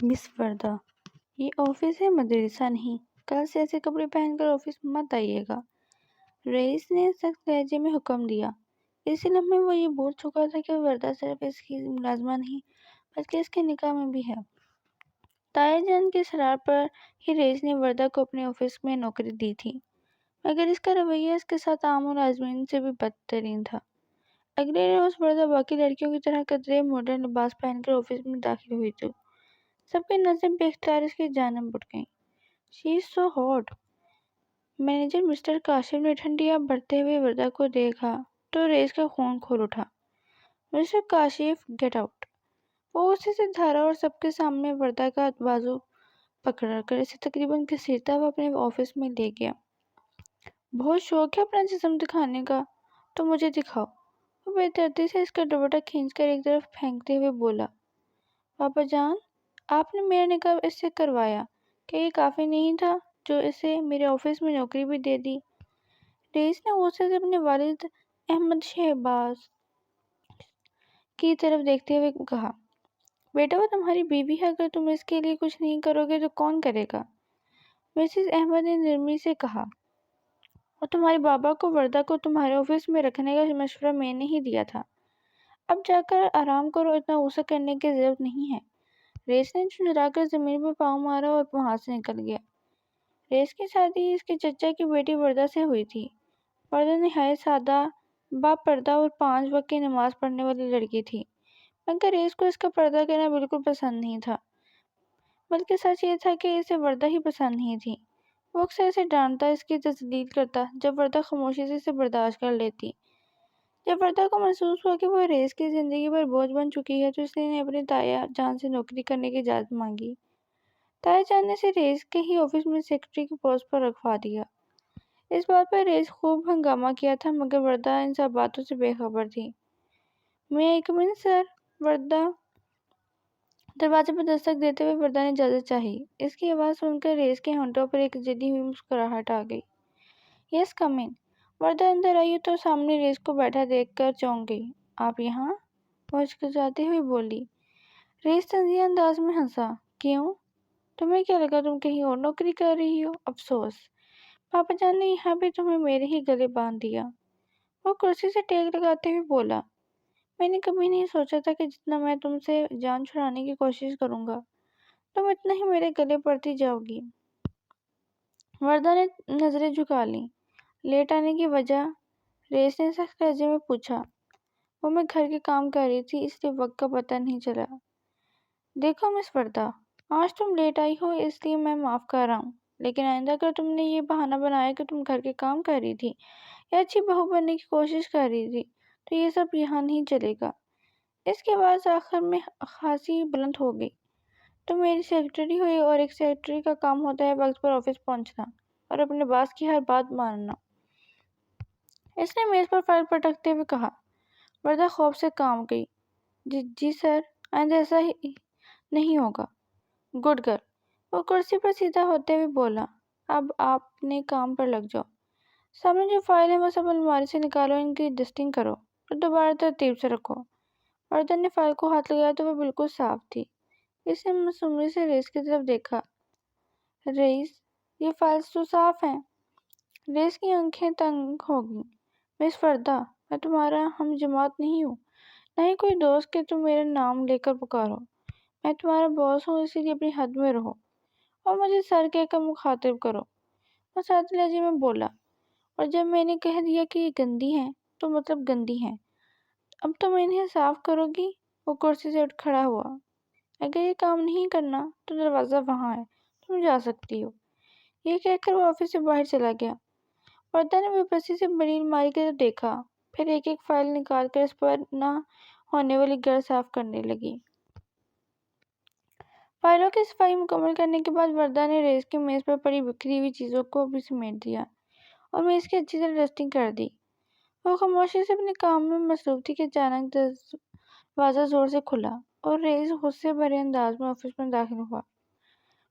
مس وردہ، یہ آفس ہے، مدرسہ نہیں، کل سے ایسے کپڑے پہن کر آفس مت آئیے گا، رئیس نے سخت لہجے میں حکم دیا۔ اسی لمحے وہ یہ بول چکا تھا کہ وردہ صرف اس کی ملازمہ نہیں بلکہ اس کے نکاح میں بھی ہے۔ تایا جان کے اصرار پر ہی رئیس نے وردہ کو اپنے آفس میں نوکری دی تھی، مگر اس کا رویہ اس کے ساتھ عام ملازمین سے بھی بدترین تھا۔ اگلے روز وردہ باقی لڑکیوں کی طرح قدرے ماڈرن لباس پہن کر آفس میں داخل ہوئی تو سب کی نظریں بے اختیار اس کی جانب اٹھ گئیں۔ She is so hot. Manager mister Kashif نے ٹھنڈی آب بھرتے ہوئے وردہ کو دیکھا تو رئیس کا خون کھول اٹھا۔ Mister Kashif, get out! وہ غصے سے دھارا اور سب کے سامنے وردہ کا بازو پکڑ کر اسے تقریباً گھسیٹتا ہوا اپنے آفس میں لے گیا۔ بہت شوق ہے اپنا جسم دکھانے کا، تو مجھے دکھاؤ۔ وہ بے دردی سے اس کا دوپٹہ کھینچ کر ایک طرف پھینکتے ہوئے بولا، پاپا جان، آپ نے میرا نکاح اس سے کروایا، کیا یہ کافی نہیں تھا جو اسے میرے آفس میں نوکری بھی دے دی؟ رئیس نے غصے سے اپنے والد احمد شہباز کی طرف دیکھتے ہوئے کہا، بیٹا وہ تمہاری بیوی ہے، اگر تم اس کے لیے کچھ نہیں کرو گے تو کون کرے گا؟ مسز احمد نے نرمی سے کہا، اور تمہارے بابا کو وردہ کو تمہارے آفس میں رکھنے کا مشورہ میں نے ہی دیا تھا، اب جا کر آرام کرو، اتنا غصہ کرنے کی ضرورت نہیں ہے۔ رئیس نے جھنجھلا کر زمین پر پاؤں مارا اور وہاں سے نکل گیا۔ رئیس کی شادی اس کے چچا کی بیٹی وردہ سے ہوئی تھی۔ وردہ نہایت سادہ، با پردہ اور 5 وقت کی نماز پڑھنے والی لڑکی تھی، مگر رئیس کو اس کا پردہ کرنا بالکل پسند نہیں تھا، بلکہ سچ یہ تھا کہ اسے وردہ ہی پسند نہیں تھی۔ وہ اکثر اسے ڈانٹتا، اس کی تذلیل کرتا، جب وردہ خاموشی سے اسے برداشت کر لیتی۔ جب وردہ کو محسوس ہوا کہ وہ رئیس کی زندگی پر بوجھ بن چکی ہے تو اس نے اپنے تایا جان سے نوکری کرنے کی اجازت مانگی۔ تایا جان نے اسے رئیس کے ہی آفس میں سیکرٹری کی پوسٹ پر رکھوا دیا۔ اس بات پر رئیس خوب ہنگامہ کیا تھا، مگر وردہ ان سب باتوں سے بے خبر تھی۔ میں آئی کم ان سر؟ وردہ دروازے پر دستک دیتے ہوئے وردہ نے اجازت چاہی۔ اس کی آواز سن کر رئیس کے ہونٹوں پر ایک جلی ہوئی مسکراہٹ آ گئی۔ یس کم ان۔ وردہ اندر آئی تو سامنے رئیس کو بیٹھا دیکھ کر چونک گئی۔ آپ یہاں؟ وہ ہچکچاتی ہوئی بولی۔ رئیس طنزیہ انداز میں ہنسا۔ کیوں؟ تمہیں کیا لگا تم کہیں اور نوکری کر رہی ہو؟ افسوس، پاپا جان نے یہاں بھی تمہیں میرے ہی گلے باندھ دیا۔ وہ کرسی سے ٹیک لگاتے ہوئے بولا، میں نے کبھی نہیں سوچا تھا کہ جتنا میں تم سے جان چھڑانے کی کوشش کروں گا تم اتنا ہی میرے گلے پڑتی جاؤ گی۔ وردہ نے نظریں جھکا لیں۔ لیٹ آنے کی وجہ؟ رئیس نے سخت لہجے میں پوچھا۔ وہ میں گھر کے کام کر رہی تھی، اس لیے وقت کا پتہ نہیں چلا۔ دیکھو مس وردہ، آج تم لیٹ آئی ہو اس لیے میں معاف کر رہا ہوں، لیکن آئندہ اگر تم نے یہ بہانہ بنایا کہ تم گھر کے کام کر رہی تھی یا اچھی بہو بننے کی کوشش کر رہی تھی تو یہ سب یہاں نہیں چلے گا۔ اس کے بعد آخر میں خاصی بلند ہو گئی۔ تم میری سیکرٹری ہوئی اور ایک سیکرٹری کا کام ہوتا ہے وقت پر آفس پہنچنا اور اپنے باس کی ہر بات ماننا۔ اس نے میز پر فائل پٹکتے ہوئے کہا۔ وردہ خوف سے کانپ گئی۔ جی سر، آئندہ ایسا ہی نہیں ہوگا۔ Good girl. وہ کرسی پر سیدھا ہوتے ہوئے بولا، اب آپ اپنے کام پر لگ جاؤ۔ سامنے جو فائل ہیں وہ سب الماری سے نکالو، ان کی ڈسٹنگ کرو اور دوبارہ ترتیب سے رکھو۔ وردہ نے فائل کو ہاتھ لگایا تو وہ بالکل صاف تھی۔ اس نے معصومیت سے رئیس کی طرف دیکھا۔ رئیس، یہ فائلز تو صاف ہیں۔ رئیس کی آنکھیں تنگ ہو گئیں۔ مس وردہ، میں تمہارا ہم جماعت نہیں ہوں، نہ ہی کوئی دوست کہ تم میرا نام لے کر پکارو۔ میں تمہارا باس ہوں، اسی لیے اپنی حد میں رہو اور مجھے سر کہہ کر مخاطب کرو۔ وہ سادے لہجے میں بولا، اور جب میں نے کہہ دیا کہ یہ گندی ہیں تو مطلب گندی ہیں، اب تم انہیں صاف کرو گی؟ وہ کرسی سے اٹھ کھڑا ہوا۔ اگر یہ کام نہیں کرنا تو دروازہ وہاں ہے، تم جا سکتی ہو۔ یہ کہہ کر وہ آفس سے باہر چلا گیا۔ وردہ نے بے بسی سے بڑی الماری کی طرف دیکھا، پھر ایک ایک فائل نکال کر اس پر نہ ہونے والی گرد صاف کرنے لگی۔ فائلوں کی صفائی مکمل کرنے کے بعد وردہ نے رئیس کی میز پر پڑی بکھری ہوئی چیزوں کو بھی سمیٹ دیا اور میز کی اچھی طرح ڈسٹنگ کر دی۔ وہ خاموشی سے اپنے کام میں مصروف تھی کہ اچانک دروازہ زور سے کھلا اور رئیس غصے بھرے انداز میں آفس میں داخل ہوا۔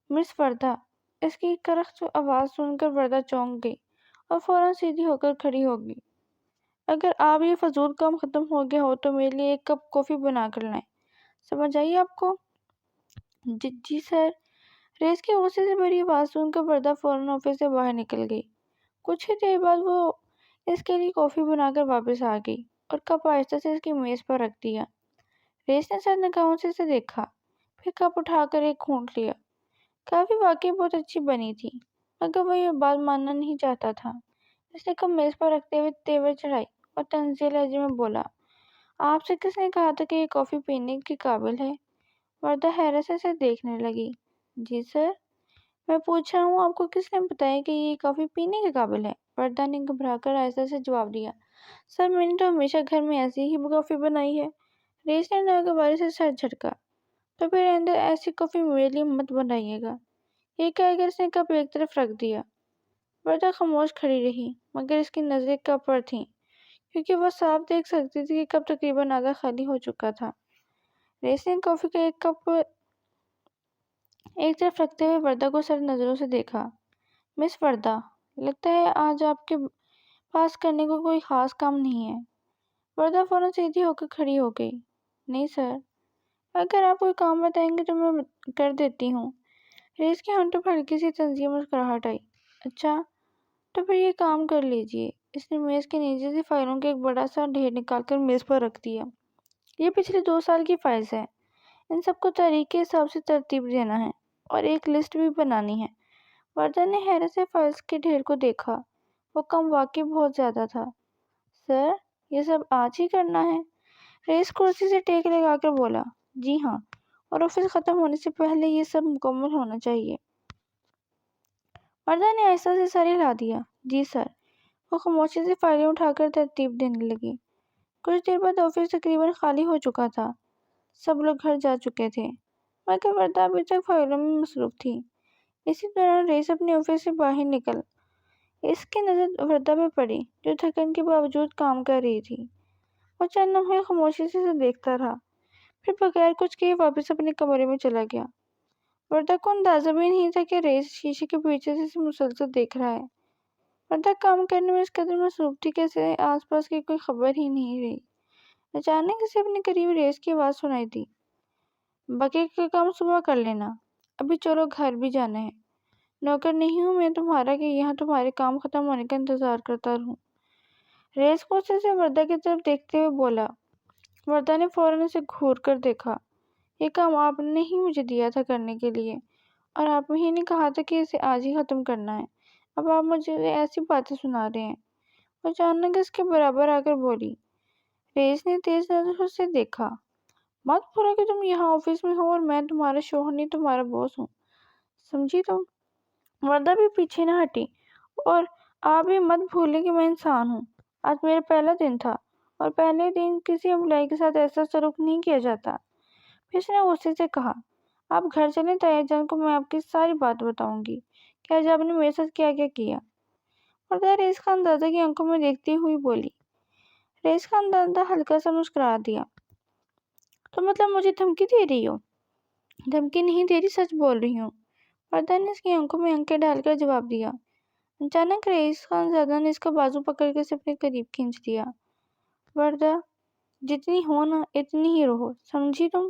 مس وردہ! اس کی کرخت آواز سن کر وردہ چونک گئی اور فوراً سیدھی ہو کر کھڑی ہو گئی۔ اگر آپ یہ فضول کام ختم ہو گیا ہو تو میرے لیے ایک کپ کافی بنا کر لائیں، سمجھ آئی آپ کو؟ جی سر۔ ریس کی غصے سے بڑی آواز سن کر وردہ فوراً آفس سے باہر نکل گئی۔ کچھ ہی دیر بعد وہ اس کے لیے کافی بنا کر واپس آ گئی اور کپ آہستہ سے اس کی میز پر رکھ دیا۔ ریس نے سر نگاہوں سے اسے دیکھا، پھر کپ اٹھا کر ایک گھونٹ لیا۔ کافی واقعی بہت اچھی بنی تھی، مگر وہ یہ بات ماننا نہیں چاہتا تھا۔ اس نے کپ میز پر رکھتے ہوئے تیور چڑھائی اور طنزیہ لہجے میں بولا، آپ سے کس نے کہا تھا کہ یہ کافی پینے کے قابل ہے؟ وردہ حیرت سے اسے دیکھنے لگی۔ جی سر، میں پوچھ رہا ہوں آپ کو کس نے بتایا کہ یہ کافی پینے کے قابل ہے؟ وردہ نے گھبرا کر آہستہ سے جواب دیا، سر میں نے تو ہمیشہ گھر میں ایسی ہی کافی بنائی ہے۔ ریس نے ناگواری سے سر جھٹکا، تو پھر آئندہ ایسی کافی میرے لیے مت بنائیے گا۔ یہ کہہ کر اس نے کپ ایک طرف رکھ دیا۔ وردہ خاموش کھڑی رہی، مگر اس کی نظریں کپ پر تھیں، کیونکہ وہ صاف دیکھ سکتی تھی کہ کپ تقریباً آدھا خالی ہو چکا تھا۔ ریس نے کافی کا ایک کپ ایک طرف رکھتے ہوئے وردہ کو سر نظروں سے دیکھا۔ مس وردہ، لگتا ہے آج آپ کے پاس کرنے کو کوئی خاص کام نہیں ہے۔ وردہ فوراً سیدھی ہو کر کھڑی ہو گئی۔ نہیں سر، اگر آپ کوئی کام بتائیں گے تو میں کر دیتی ہوں۔ ریس کے ہونٹوں پر ہلکی سی طنزیہ مسکراہٹ آئی۔ اچھا، تو پھر یہ کام کر لیجیے۔ اس نے میز کے نیچے سے فائلوں کا ایک بڑا سا ڈھیر نکال کر میز پر رکھ دیا۔ یہ پچھلے 2 سال کی فائلز ہیں، ان سب کو تاریخ کے حساب سے ترتیب دینا ہے اور ایک لسٹ بھی بنانی ہے۔ وردہ نے حیرت سے فائلز کے ڈھیر کو دیکھا، وہ کام واقعی بہت زیادہ تھا۔ سر، یہ سب آج ہی کرنا ہے؟ ریس کرسی سے ٹیک لگا کر بولا۔ جی ہاں، اور آفس ختم ہونے سے پہلے یہ سب مکمل ہونا چاہیے۔ وردہ نے آہستہ سے سر ہلا دیا۔ جی سر۔ وہ خاموشی سے فائلیں اٹھا کر ترتیب دینے لگی۔ کچھ دیر بعد آفس تقریباً خالی ہو چکا تھا، سب لوگ گھر جا چکے تھے، مگر وردہ ابھی تک فائلوں میں مصروف تھی۔ اسی دوران ریس اپنے آفس سے باہر نکل، اس کی نظر وردہ پہ پڑی جو تھکن کے باوجود کام کر رہی تھی۔ وہ چند لمحے خاموشی سے اسے دیکھتا رہا، پھر بغیر کچھ کہے واپس اپنے کمرے میں چلا گیا۔ وردہ کو اندازہ بھی نہیں تھا کہ ریس شیشے کے پیچھے سے اسے مسلسل دیکھ رہا ہے۔ وردہ کام کرنے میں اس قدر مصروف تھی کہ اسے آس پاس کی کوئی خبر ہی نہیں رہی۔ اچانک اسے اپنے قریب ریس کی آواز سنائی دی، باقی کا کام صبح کر لینا، ابھی چلو گھر بھی جانا ہے۔ نوکر نہیں ہوں میں تمہارا کہ یہاں تمہارے کام ختم ہونے کا انتظار کرتا رہوں۔ ریس غصے سے وردہ کی طرف دیکھتے ہوئے بولا۔ وردہ نے فوراً اسے گھور کر دیکھا۔ یہ کام آپ نے ہی مجھے دیا تھا کرنے کے لیے، اور آپ ہی نے کہا تھا کہ اسے آج ہی ختم کرنا ہے۔ اب آپ مجھے ایسی باتیں سنا رہے ہیں۔ وہ اچانک اس کے برابر آ کر بولی۔ ریس نے تیز نظروں سے دیکھا۔ مت بھولو کہ تم یہاں آفس میں ہو اور میں تمہارا شوہر نہیں تمہارا باس ہوں، سمجھی تم؟ وردہ بھی پیچھے نہ ہٹی۔ اور آپ بھی مت بھولیں کہ میں انسان ہوں۔ آج میرا پہلا دن تھا، اور پہلے دن کسی امپلائی کے ساتھ ایسا سلوک نہیں کیا جاتا۔ پھر اس نے غصے سے کہا، آپ گھر چلیں تایا جان کو میں آپ کی ساری بات بتاؤں گی کہ آج آپ نے میرے ساتھ کیا کیا کیا۔ وردہ ریس کا اندازہ کی آنکھوں میں دیکھتی ہوئی بولی۔ ریس کا اندازہ ہلکا سا مسکرا دیا۔ تو مطلب مجھے دھمکی دے رہی ہو؟ دھمکی نہیں دے رہی، سچ بول رہی ہوں، وردہ نے اس کی آنکھوں میں آنکھیں ڈال کر جواب دیا۔ اچانک ریس خانزادہ نے اس کا بازو پکڑ کے اسے اپنے قریب کھینچ دیا۔ وردہ، جتنی ہو نا اتنی ہی رہو، سمجھی تم؟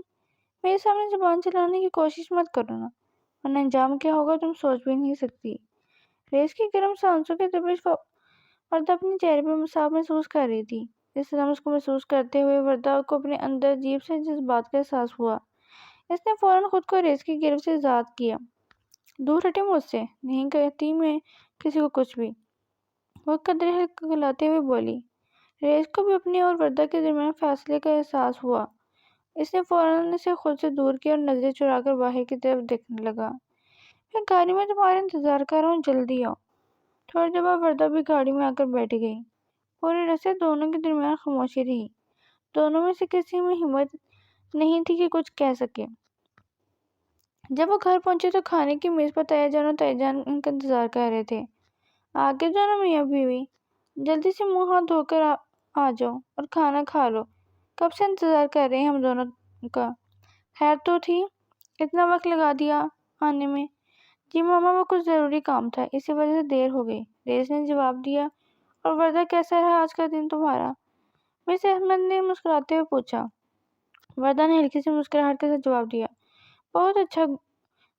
میرے سامنے زبان چلانے کی کوشش مت کرو نا، ورنہ انجام کیا ہوگا تم سوچ بھی نہیں سکتی۔ ریس کی گرم سانسوں کے دبش وردہ اپنے چہرے پہ صاف محسوس کر رہی تھی۔ اس لمس کو محسوس کرتے ہوئے وردہ کو اپنے اندر عجیب سے جذبات کا احساس ہوا۔ اس نے فوراً خود کو ریس کی گرفت سے آزاد کیا۔ دور ہٹے مجھ سے، نہیں کہتی میں کسی کو کچھ بھی، وہ قدرے ہلکلاتے ہوئے بولی۔ ریس کو بھی اپنے اور وردہ کے درمیان فاصلے کا احساس ہوا۔ اس نے فوراً اسے خود سے دور کیا اور نظریں چرا کر باہر کی طرف دیکھنے لگا۔ میں گاڑی میں تمہارا انتظار کر رہا ہوں، جلدی آؤ۔ تھوڑی دیر بعد وردہ بھی گاڑی میں آ کر بیٹھ گئی۔ پورے راستے دونوں کے درمیان خاموشی رہی۔ دونوں میں سے کسی میں ہمت نہیں تھی کہ کچھ کہہ سکے۔ جب وہ گھر پہنچے تو کھانے کی میز پر تایا جان اور تائی جان ان کا انتظار کر رہے تھے۔ آگے جانا میاں بیوی، جلدی سے منہ ہاتھ دھو کر آ جاؤ اور کھانا کھا لو، کب سے انتظار کر رہے ہیں ہم دونوں کا۔ خیر تو تھی، اتنا وقت لگا دیا آنے میں؟ جی ماما، وہ کچھ ضروری کام تھا، اسی وجہ سے دیر ہو گئی، ریس نے جواب دیا۔ اور وردہ، کیسا رہا آج کا دن تمہارا؟ مس احمد نے مسکراتے ہوئے پوچھا۔ وردہ نے ہلکی سی مسکراہٹ کے ساتھ جواب دیا، بہت اچھا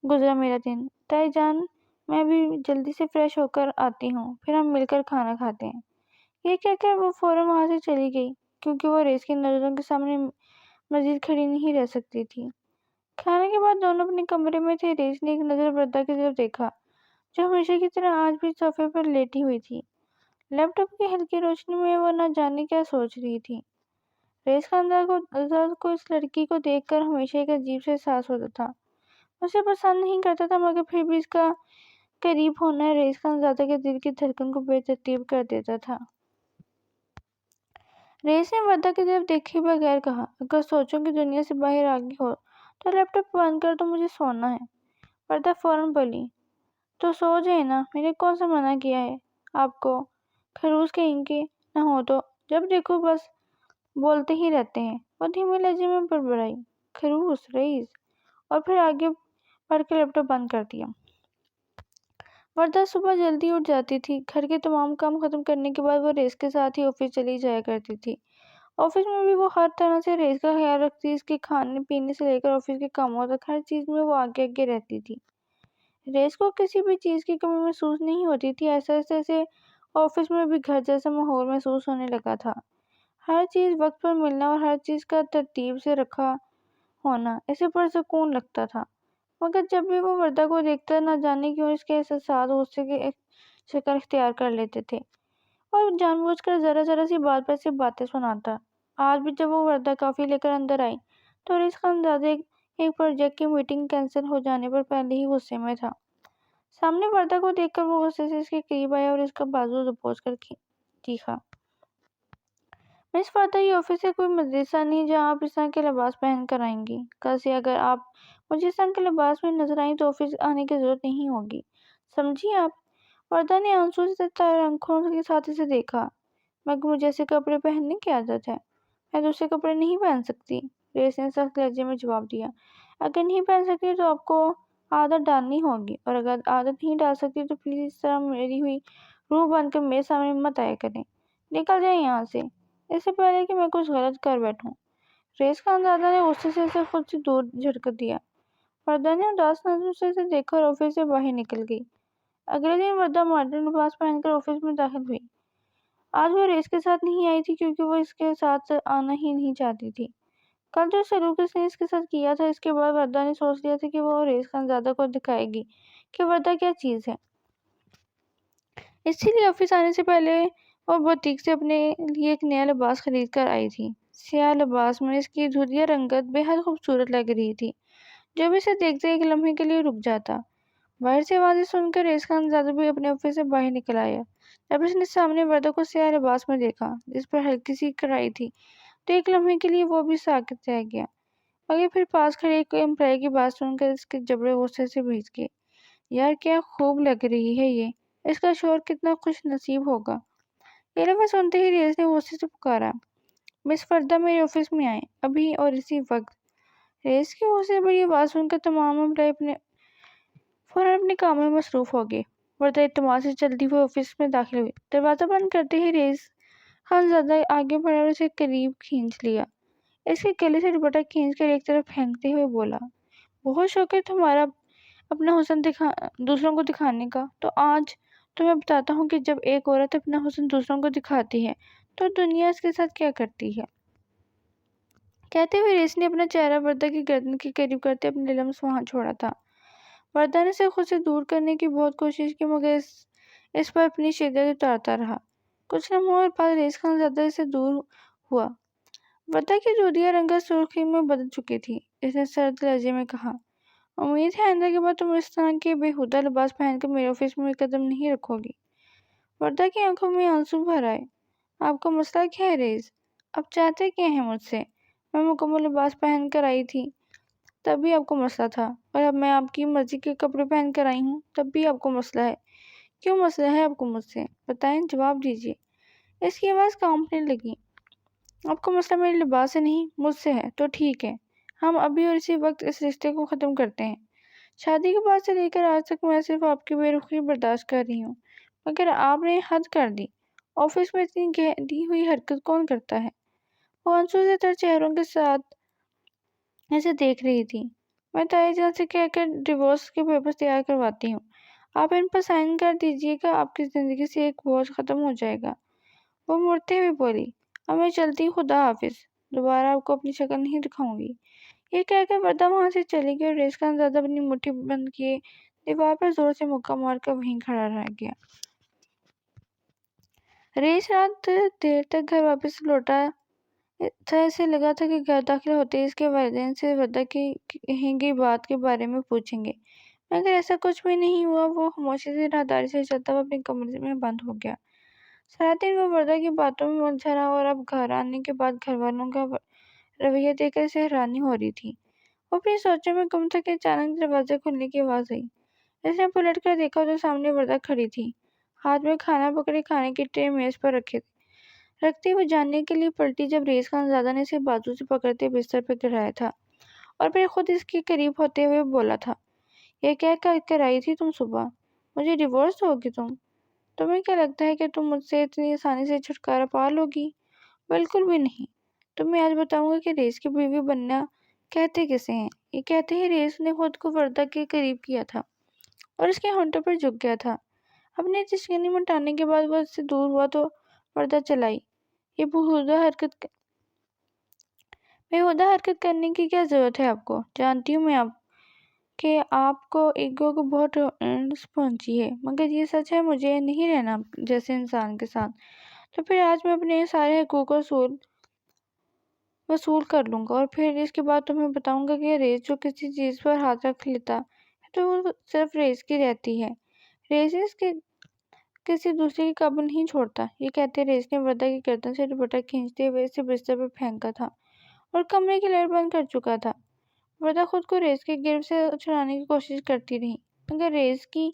گزرا میرا دن، تائی جان میں بھی جلدی سے فریش ہو کر آتی ہوں، پھر ہم مل کر کھانا کھاتے ہیں۔ یہ کہہ کر وہ فوراً وہاں سے چلی گئی، کیونکہ وہ ریس کی نظروں کے سامنے مزید کھڑی نہیں رہ سکتی تھی۔ کھانے کے بعد دونوں اپنے کمرے میں تھے۔ ریس نے ایک نظر وردہ کی طرف دیکھا، جو ہمیشہ کی طرح آج بھی صوفے پر لیٹی ہوئی تھی۔ لیپ ٹاپ کی ہلکی روشنی میں وہ نہ جانے کیا سوچ رہی تھی۔ ریس کا انداز کو اس لڑکی کو دیکھ کر ہمیشہ ایک عجیب سے احساس ہوتا تھا۔ اسے پسند نہیں کرتا تھا، مگر پھر بھی اس کا قریب ہونا ریس خانزادہ کے دل کی دھڑکن کو بے ترتیب کر دیتا تھا۔ ریس نے وردہ کی طرف دیکھے بغیر کہا، اگر سوچوں کی دنیا سے باہر آ گئی ہو تو لیپ ٹاپ بند کر دو، مجھے سونا ہے۔ وردہ فوراً بولی، تو سو جائے نا، میں نے کون سا منع کیا ہے آپ کو؟ خروس کہیں کے نہ ہو تو جب دیکھو بس بولتے ہی رہتے ہیں، وہ دھیمے لہجے میں بڑبڑائی۔ خروس، رئیس، اور پھر آگے بڑھ کے لیپ ٹاپ بند کر دیا۔ وردہ صبح جلدی اٹھ جاتی تھی۔ گھر کے تمام کام ختم کرنے کے بعد وہ ریس کے ساتھ ہی آفس چلی جایا کرتی تھی۔ آفس میں بھی وہ ہر طرح سے ریس کا خیال رکھتی، اس کے کھانے پینے سے لے کر آفس کے کاموں تک، ہر چیز میں وہ آگے آگے رہتی تھی۔ ریس کو کسی بھی چیز کی کمی محسوس نہیں ہوتی تھی۔ ایسا اسے آفس میں بھی گھر جیسا ماحول محسوس ہونے لگا تھا۔ ہر چیز وقت پر ملنا اور ہر چیز کا ترتیب سے رکھا ہونا اسے پرسکون لگتا تھا۔ مگر جب بھی وہ وردہ کو دیکھتا، نہ جانے کیوں اس کے احساسات غصے کی شکل اختیار کر لیتے تھے، اور جان بوجھ کر ذرا ذرا سی بات پر سے باتیں سناتا۔ آج بھی جب وہ وردہ کافی لے کر اندر آئی تو ریس خانزادہ ایک پروجیکٹ کی میٹنگ کینسل ہو جانے پر پہلے ہی غصے میں تھا۔ سامنے وردہ کو دیکھ کر وہ غصے سے اس کے قریب آیا اور اس کا بازو دبوچ کر چیخا، مس وردہ، یہ آفس سے کوئی مدرسہ نہیں جہاں آپ اس طرح کے لباس پہن کر آئیں گی۔ کل سے اگر آپ مجھے اس طرح کے لباس میں نظر آئیں تو آفس آنے کی ضرورت نہیں ہوگی، سمجھی آپ؟ وردہ نے آنسو سے تر آنکھوں کے ساتھ اسے دیکھا۔ مگر مجھے ایسے کپڑے پہننے کی عادت ہے، میں دوسرے کپڑے نہیں پہن سکتی، ریس نے سخت لہجے میں جواب دیا۔ اگر نہیں پہن سکتی تو آپ کو عادت ڈالنی ہوگی، اور اگر عادت نہیں ڈال سکتی تو پلیز اس طرح میری ہوئی روح بن کر میرے سامنے مت آیا کریں، نکل جائیں یہاں سے، اس سے پہلے کہ میں کچھ غلط کر بیٹھوں۔ ریس خانزادہ نے غصے سے اسے خود سے دور جھٹک دیا۔ وردہ نے اداس نظروں سے اسے دیکھا اور آفس سے باہر نکل گئی۔ اگلے دن وردہ ماڈرن لباس پہن کر آفس میں داخل ہوئی۔ آج وہ ریس کے ساتھ نہیں آئی تھی کیونکہ وہ اس کے ساتھ آنا ہی نہیں چاہتی تھی۔ کل جو سلوک اس نے اس کے ساتھ کیا تھا، اس کے بعد وردہ نے سوچ لیا تھا کہ وہ ریس خانزادہ کو دکھائے گی کہ وردہ کیا چیز ہے۔ اسی لیے آفس آنے سے پہلے وہ بوتیک سے اپنے لیے ایک نیا لباس خرید کر آئی تھی۔ سیاہ لباس میں اس کی دھندلی رنگت بے حد خوبصورت لگ رہی تھی، جو بھی اسے دیکھتے ایک لمحے کے لیے رک جاتا۔ باہر سے آوازیں سن کر ریس خانزادہ بھی اپنے آفس سے باہر نکل آیا۔ جب اس نے سامنے وردہ کو سیاہ لباس میں دیکھا جس پر ہلکی سی کڑھائی تھی تو ایک لمحے کے لیے وہ بھی ساکت رہ گیا، مگر پھر پاس کھڑے ایک امپلائی کی بات سن کر اس کے جبڑے غصے سے بھیج گئے۔ یار کیا خوب لگ رہی ہے یہ، اس کا شوہر کتنا خوش نصیب ہوگا۔ یہ لفظ سنتے ہی ریس نے غصے سے پکارا، مس وردہ میرے آفس میں آئیں، ابھی اور اسی وقت۔ ریس کی غصے بھری آواز سن کر تمام امپلائی فوراً اپنے کام میں مصروف ہو گئے۔ وردہ اعتماد سے چلتی ہوئی آفس میں داخل ہوئی۔ دروازہ بند کرتے ہی ریس خانزادہ آگے بڑھا اور اسے قریب کھینچ لیا۔ اس کے گلے سے دوپٹہ کھینچ کر ایک طرف پھینکتے ہوئے بولا، بہت شوق ہے تمہارا اپنا حسن دوسروں کو دکھانے کا، تو آج تمہیں بتاتا ہوں کہ جب ایک عورت اپنا حسن دوسروں کو دکھاتی ہے تو دنیا اس کے ساتھ کیا کرتی ہے۔ کہتے ہوئے ریس نے اپنا چہرہ وردہ کی گردن کے قریب کرتے اپنے لمس وہاں چھوڑا تھا۔ وردہ نے اسے خود سے دور کرنے کی بہت کوشش کی، مگر اس پر اپنی شدت اتارتا رہا۔ کچھ لمحوں بعد ریس خانزادہ سے دور ہوا۔ وردہ کی دودھیا رنگت سرخی میں بدل چکی تھی۔ اس نے سرد لہجے میں کہا، امید ہے آئندہ کے بعد تم اس طرح کے بےہودہ لباس پہن کر میرے آفس میں قدم نہیں رکھو گی۔ وردہ کی آنکھوں میں آنسو بھر آئے۔ آپ کا مسئلہ کیا ہے ریس؟ اب چاہتے کیا ہیں مجھ سے؟ میں مکمل لباس پہن کر آئی تھی تب بھی آپ کو مسئلہ تھا، اور اب میں آپ کی مرضی کے کپڑے پہن کر آئی ہوں تب بھی آپ کو مسئلہ ہے۔ کیوں مسئلہ ہے آپ کو مجھ سے؟ بتائیں، جواب دیجیے۔ اس کی آواز کانپنے لگی۔ آپ کو مسئلہ میرے لباس سے نہیں، مجھ سے ہے، تو ٹھیک ہے، ہم ابھی اور اسی وقت اس رشتے کو ختم کرتے ہیں۔ شادی کے بعد سے لے کر آج تک میں صرف آپ کی بے رخی برداشت کر رہی ہوں، مگر آپ نے حد کر دی۔ آفس میں اتنی گہری ہوئی حرکت کون کرتا ہے؟ وہ آنسو سے تر چہروں کے ساتھ اسے دیکھ رہی تھی۔ میں تائی جان سے کہہ کر ڈیورس کے پیپرز تیار کرواتی ہوں، آپ ان پر سائن کر دیجیے گا، آپ کی زندگی سے ایک بوجھ ختم ہو جائے گا۔ وہ مڑتے ہوئے بولی، اب میں چلتی، خدا حافظ، دوبارہ آپ کو اپنی شکل نہیں دکھاؤں گی۔ یہ کہہ کر وردہ وہاں سے چلی گئی اور ریس خان زیادہ اپنی مٹھی بند کیے دیوار پر زور سے مکہ مار کر وہیں کھڑا رہ گیا۔ ریس رات دیر تک گھر واپس لوٹا تھا، اسے لگا تھا کہ گھر داخل ہوتے ہی اس کے والدین سے وردہ کی کہی گئی بات کے بارے میں پوچھیں گے، مگر ایسا کچھ بھی نہیں ہوا۔ وہ خاموشی سے راہداری سے چلتا ہوا اپنے کمرے میں بند ہو گیا۔ سارا دن وہ وردہ کی باتوں میں الجھا رہا اور اب گھر آنے کے بعد گھر والوں کا رویہ دیکھ کر اسے حیرانی ہو رہی تھی۔ وہ اپنی سوچوں میں گم تھا کہ اچانک دروازے کھلنے کی آواز آئی۔ اس نے پلٹ کر دیکھا تو سامنے وردہ کھڑی تھی، ہاتھ میں کھانا پکڑے، کھانے کی ٹرے میز پر رکھتے وہ جاننے کے لیے پلٹی جب ریس خان زادہ نے اسے بازو سے پکڑتے بستر پر گرایا تھا اور پھر خود اس کے قریب ہوتے ہوئے بولا تھا، یہ کہہ کر آئی تھی تم صبح، مجھے ڈیورس ہوگی تمہیں کیا لگتا ہے کہ تم مجھ سے اتنی آسانی سے چھٹکارا پا لو گی؟ بالکل بھی نہیں۔ تمہیں آج بتاؤں گا کہ ریس کی بیوی بننا کہتے کسے ہیں۔ یہ کہتے ہی ریس نے خود کو وردہ کے قریب کیا تھا اور اس کے ہونٹوں پر جھک گیا تھا۔ اپنے چسکنی مٹانے کے بعد وہ اس سے دور ہوا تو وردہ چلائی، یہ بےہودہ حرکت کرنے کی کیا ضرورت ہے آپ کو؟ جانتی ہوں میں کہ آپ کو ایگو کو بہت ٹھنڈ پہنچی ہے، مگر یہ سچ ہے مجھے نہیں رہنا جیسے انسان کے ساتھ، تو پھر آج میں اپنے سارے حقوق وصول کر لوں گا اور پھر اس کے بعد تمہیں بتاؤں گا کہ ریس جو کسی چیز پر ہاتھ رکھ لیتا ہے تو وہ صرف ریس کی رہتی ہے، ریس اس کے کسی دوسرے کی قابو نہیں چھوڑتا۔ یہ کہتے ریس نے وردہ کی گردن سے دوپٹہ کھینچتے ہوئے اسے بستر پر پھینکا تھا اور کمرے کی لائٹ بند کر چکا تھا۔ وردہ خود کو ریس کے گرفت سے چھڑانے کی کوشش کرتی رہی، مگر ریس کی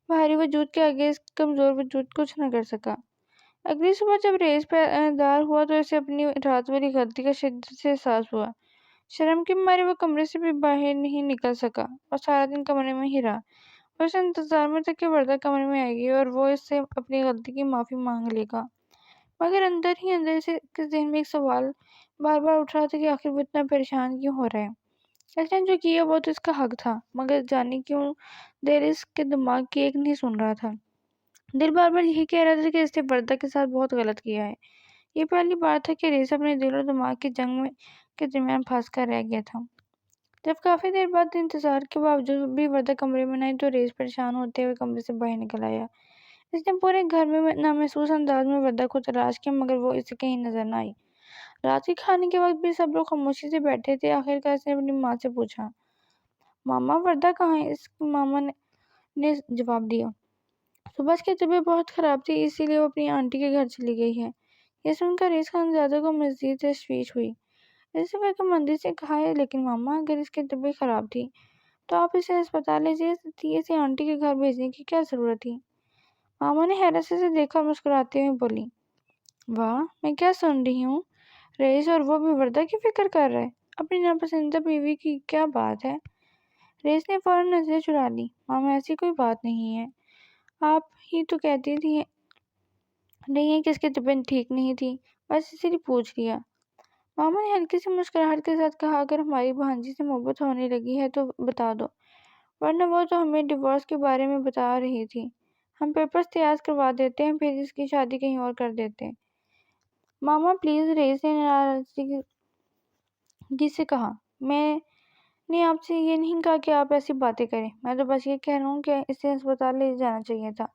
بھاری وجود کے آگے اس کمزور وجود کچھ نہ کر سکا۔ اگلی صبح جب ریس بیدار ہوا تو اسے اپنی رات والی غلطی کا شدت سے احساس ہوا۔ شرم کے مارے وہ کمرے سے بھی باہر نہیں نکل سکا اور سارا دن کمرے میں ہی رہا۔ وہ اس انتظار میں تھا کہ وردہ کمرے میں آئے گی اور وہ اس سے اپنی غلطی کی معافی مانگ لے گا، مگر اندر ہی اندر کے ذہن میں ایک سوال بار بار اٹھ رہا تھا کہ آخر وہ اتنا پریشان کیوں ہو رہا ہے؟ اس نے جو کیا وہ تو اس کا حق تھا، مگر جانے کیوں دیر اس کے دماغ کی ایک نہیں سن رہا تھا۔ دل بار بار یہی کہہ رہا تھا کہ اس نے وردہ کے ساتھ بہت غلط کیا ہے۔ یہ پہلی بار تھا کہ ریس اپنے دل اور دماغ کی جنگ کے درمیان پھنس کر رہ گیا تھا۔ جب کافی دیر بعد انتظار کے باوجود بھی وردہ کمرے میں نہ آئی تو ریس پریشان ہوتے ہوئے کمرے سے باہر نکل آیا۔ اس نے پورے گھر میں نامحسوس انداز میں وردہ کو تلاش کیا، مگر وہ اسے کہیں نظر نہ آئی۔ رات کے کھانے کے وقت بھی سب لوگ خاموشی سے بیٹھے تھے۔ آخرکار اس نے اپنی ماں سے پوچھا، ماما وردہ کہاں ہے؟ اس کی ماما نے جواب دیا، صبح اس کی طبیعت بہت خراب تھی، اسی لیے وہ اپنی آنٹی کے گھر چلی گئی ہے۔ یہ سن کر ریس خان زادہ کو مزید تشویش ہوئی۔ اس نے فکر مندی سے کہا، لیکن ماما اگر اس کی طبیعت خراب تھی تو آپ اسے ہسپتال لے جاتی تھی، اسے آنٹی کے گھر بھیجنے کی کیا ضرورت تھی؟ ماما نے حیرت سے دیکھا اور مسکراتے ہوئے بولی، واہ میں کیا سن رہی ہوں، ریس اور وہ بھی وردہ کی فکر کر رہے، اپنی ناپسندیدہ بیوی کی کیا بات ہے؟ ریس نے فوراً نظریں چرا لی، ماما ایسی کوئی بات نہیں ہے، آپ ہی تو کہتی رہی ہیں کہ اس کی طبیعت ٹھیک نہیں تھی، بس اسی لیے پوچھ لیا۔ ماما نے ہلکی سی مسکراہٹ کے ساتھ کہا، اگر ہماری بھانجی سے محبت ہونے لگی ہے تو بتا دو، ورنہ وہ تو ہمیں ڈیورس کے بارے میں بتا رہی تھی، ہم پیپرز تیار کروا دیتے ہیں پھر اس کی شادی کہیں اور کر دیتے۔ ماما پلیز، ریس نے ناراضگی سے کہا، میں نے آپ سے یہ نہیں کہا کہ آپ ایسی باتیں کریں، میں تو بس یہ کہہ رہا ہوں کہ اسے ہسپتال لے جانا چاہیے تھا۔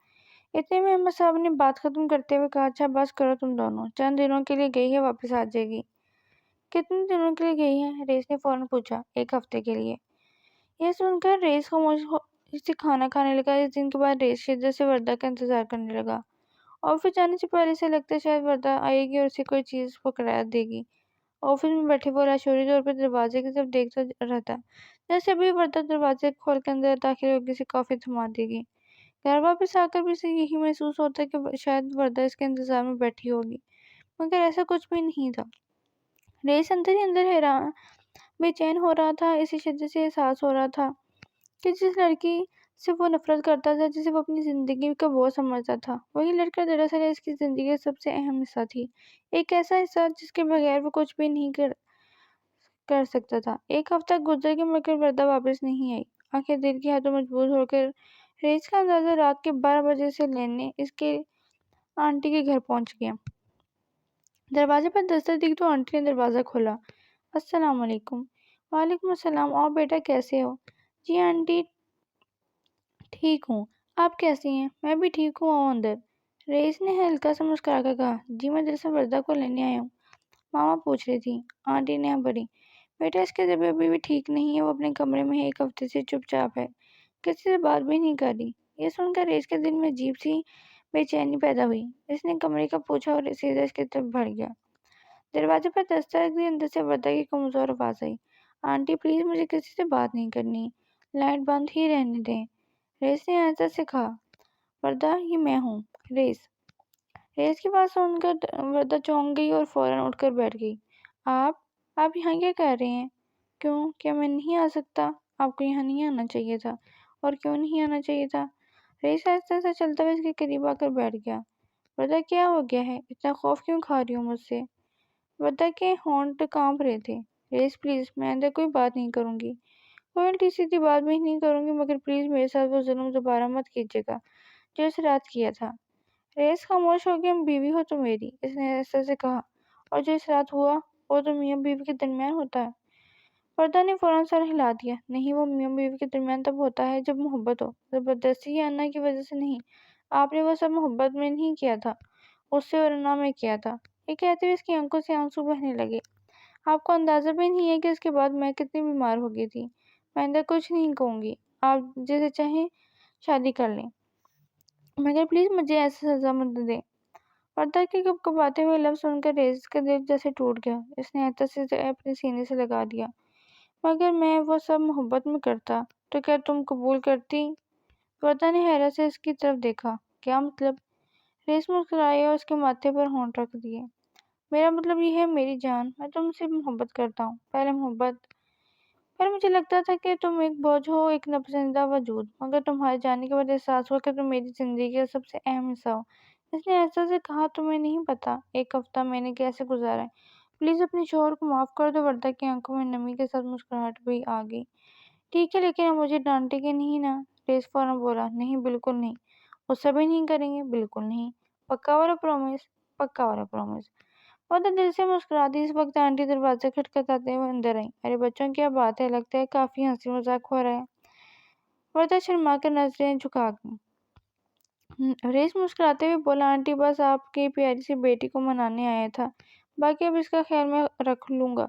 اتنے میں احمد صاحب نے بات ختم کرتے ہوئے کہا، اچھا بس کرو تم دونوں، چند دنوں کے لیے گئی ہے، واپس آ جائے گی۔ کتنے دنوں کے لیے گئی ہے؟ ریس نے فوراً پوچھا۔ 1 ہفتے کے لیے۔ یہ سن کر ریس خاموش سے کھانا کھانے لگا۔ اس دن کے بعد ریس شدت سے وردہ کا انتظار کرنے لگا۔ آفس جانے سے پہلے اسے لگتا شاید وردہ آئے گی اور اسے کوئی چیز پکڑا دے گی۔ آفس میں بیٹھے وہ لاشعوری طور پر دروازے کی طرف دیکھتا رہتا، جیسے ابھی وردہ دروازے کھول کے اندر داخل ہوگی، اسے کافی تھما دے گی۔ گھر واپس آ کر بھی اسے یہی محسوس ہوتا کہ شاید وردہ اس کے انتظار میں بیٹھی ہوگی، مگر ایسا کچھ بھی نہیں تھا۔ ریس اندر ہی اندر حیران بے چین ہو رہا تھا، اسے شدت سے احساس ہو رہا تھا کہ جس لڑکی سے وہ نفرت کرتا تھا، جسے وہ اپنی زندگی کا بوجھ سمجھتا تھا، وہی لڑکا دراصل اس کی زندگی کا سب سے اہم حصہ تھی، ایک ایسا حصہ جس کے بغیر وہ کچھ بھی نہیں کر کر سکتا تھا۔ ایک ہفتہ گزر گیا مگر وردہ واپس نہیں آئی۔ آخر دیر کی حد مجبور ہو کر ریس کا اندازہ رات کے 12 بجے سے لینے اس کے آنٹی کے گھر پہنچ گیا۔ دروازے پر دستک دی تو آنٹی نے دروازہ کھولا۔ السلام علیکم۔ وعلیکم السلام۔ اور بیٹا کیسے ہو؟ جی آنٹی ٹھیک ہوں، آپ کیسی ہیں؟ میں بھی ٹھیک ہوں، آؤ اندر۔ رئیس نے ہلکا سا مسکرا کر کہا۔ جی میں دراصل وردہ کو لینے آیا ہوں، ماما پوچھ رہی تھی۔ آنٹی نے بڑھی۔ بیٹا اس کی طبیعت ابھی بھی ٹھیک نہیں ہے، وہ اپنے کمرے میں ایک ہفتے سے چپ چاپ ہے، کسی سے بات بھی نہیں کر رہی۔ یہ سن کر ریس کے دل میں عجیب سی بے چینی پیدا ہوئی۔ اس نے کمرے کا پوچھا اور سیدھا اس کی طرف بڑھ گیا۔ دروازے پر دستک دی، اندر سے وردہ کی کمزور آواز آئی۔ آنٹی پلیز مجھے کسی سے بات نہیں کرنی، لائٹ بند ہی رہنے دیں۔ ریس نے آہستہ سے کہا۔ وردہ یہ میں ہوں، ریس۔ ریس کی بات سن کر وردہ چونک گئی اور فوراً اٹھ کر بیٹھ گئی۔ آپ یہاں کیا کر رہے ہیں؟ کیا میں نہیں آ سکتا؟ آپ کو یہاں نہیں آنا چاہیے تھا۔ اور کیوں نہیں آنا چاہیے تھا؟ ریس آہستہ سے چلتا ہوا اس کے قریب آ کر بیٹھ گیا۔ وردہ کیا ہو گیا ہے؟ اتنا خوف کیوں کھا رہی ہو مجھ سے؟ وردہ کے ہونٹ کانپ رہے تھے۔ ریس پلیز میں اندر کوئی بات نہیں کروں گی، کوئی الٹی سیدھی بات بھی نہیں کروں گی، مگر پلیز میرے ساتھ وہ ظلم دوبارہ مت کیجیے گا جو اس رات کیا تھا۔ ریس خاموش ہو گئی۔ بیوی ہو تو میری، اس نے ایسے سے کہا، اور جو اس رات ہوا وہ تو میاں بیوی کے درمیان ہوتا ہے۔ وردہ نے فوراً سر ہلا دیا۔ نہیں، وہ میاں بیوی کے درمیان تب ہوتا ہے جب محبت ہو، زبردستی یا انا کی وجہ سے نہیں۔ آپ نے وہ سب محبت میں نہیں کیا تھا، غصے اور انا میں کیا تھا۔ یہ کہتے ہوئے اس کی آنکھوں سے آنسو بہنے لگے۔ آپ کو اندازہ بھی نہیں ہے کہ اس کے بعد میں کتنی بیمار ہو گئی تھی۔ میں اندر کچھ نہیں کہوں گی، آپ جسے چاہیں شادی کر لیں، مگر پلیز مجھے ایسا سزا مت دیں۔ وردہ کے کپکپاتے ہوئے لفظ سن کر ریس کا دل جیسے ٹوٹ گیا۔ اس نے آہستہ سے اپنے سینے سے لگا دیا۔ مگر میں وہ سب محبت میں کرتا تو کیا تم قبول کرتی؟ وردہ نے حیرت سے اس کی طرف دیکھا۔ کیا مطلب؟ ریس مسکرائی اور اس کے ماتھے پر ہونٹ رکھ دیے۔ میرا مطلب یہ ہے میری جان، میں تم سے محبت کرتا ہوں۔ پہلے مجھے لگتا تھا کہ تم ایک بوجھ ہو، ایک ناپسندیدہ وجود، مگر تمہارے جانے کے بعد احساس ہوا کہ تم میری زندگی کا سب سے اہم حصہ ہو۔ اس نے ایسا سے کہا۔ تمہیں نہیں پتا ایک ہفتہ میں نے کیسے گزارا ہے۔ پلیز اپنے شوہر کو معاف کر دو۔ وردہ کی آنکھوں میں نمی کے ساتھ مسکراہٹ بھی آ گئی۔ ٹھیک ہے، لیکن اب مجھے ڈانٹے گے نہیں نا؟ ریس فوراً بولا۔ نہیں، بالکل نہیں، غصہ بھی نہیں کریں گے، بالکل نہیں۔ پکا والا پرومس؟ پکا والا پرومس۔ وردہ دل سے مسکرا دی۔ اس وقت آنٹی دروازہ کھٹکھٹاتے ہوئے اندر آئی۔ ارے بچوں کیا بات ہے، لگتا ہے کافی ہنسی مذاق ہو رہا ہے۔ وردہ شرما کر نظریں جھکا گئی۔ ریس مسکراتے ہوئے بولا۔ آنٹی بس آپ کی پیاری سی بیٹی کو منانے آیا تھا، باقی اب اس کا خیال میں رکھ لوں گا۔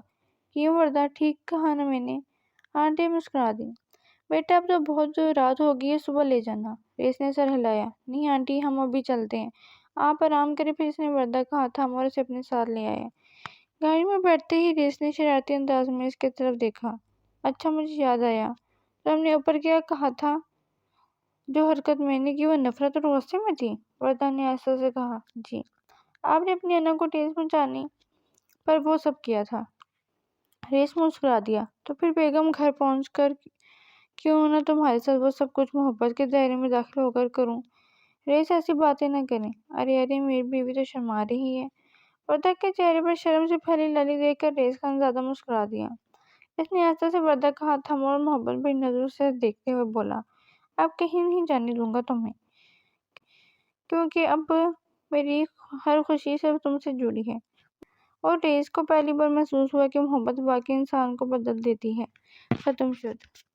کیوں وردہ، ٹھیک کہا نا میں نے؟ آنٹی مسکرا دی۔ بیٹا اب تو بہت رات ہو گئی ہے، صبح لے جانا۔ ریس نے سر ہلایا۔ نہیں آنٹی، ہم ابھی چلتے ہیں، آپ آرام کریں۔ پھر اس نے وردہ کا ہاتھ تھاما اور اسے اپنے ساتھ لے آیا۔ گاڑی میں بیٹھتے ہی ریس نے شرارتی انداز میں اس کی طرف دیکھا۔ اچھا مجھے یاد آیا، تو ہم نے اوپر کیا کہا تھا؟ جو حرکت میں نے کی وہ نفرت اور غصے میں تھی؟ وردہ نے آہستہ سے کہا۔ جی، آپ نے اپنی انا کو ٹھیس پہنچانے پر وہ سب کیا تھا۔ ریس مسکرا دیا۔ تو پھر بیگم گھر پہنچ کر کیوں نہ تمہارے ساتھ وہ سب کچھ محبت کے دائرے میں داخل ہو کر کروں؟ ریس ایسی باتیں نہ کریں۔ ارے میری بیوی تو شرما رہی ہے۔ وردہ کے چہرے پر شرم سے پھلی لالی دیکھ کر ریس کا زیادہ مسکرا دیا۔ اس نے آہستہ سے وردہ کا ہاتھ تھاما اور محبت بھری نظروں سے دیکھتے ہوئے بولا۔ اب کہیں نہیں جانے دوں گا تمہیں، کیونکہ اب میری ہر خوشی سے تم سے جڑی ہے۔ اور ریس کو پہلی بار محسوس ہوا کہ محبت واقعی انسان کو بدل دیتی ہے۔ ختم شد۔